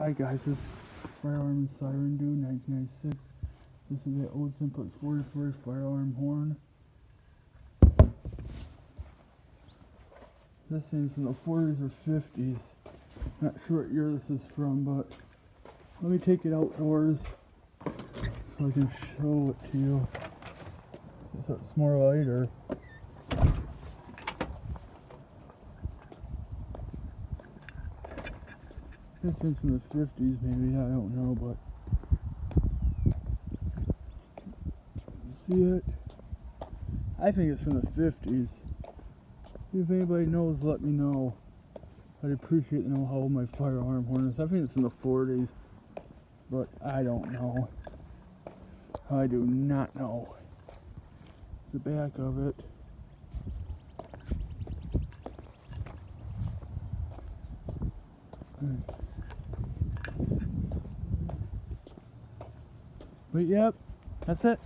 Hi guys, this is Firearm Siren Dude 1996. This is the old Simplex 44 firearm horn. This thing's from the 40s or 50s. Not sure what year this is from, but let me take it outdoors so I can show it to you. So it's more lighter. This one's from the 50s maybe, I don't know, but see it? I think it's from the 50s. If anybody knows, let me know. I'd appreciate to know how old my firearm horn is. I think it's from the 40s, but I don't know. I do not know. The back of it. But yep, that's it.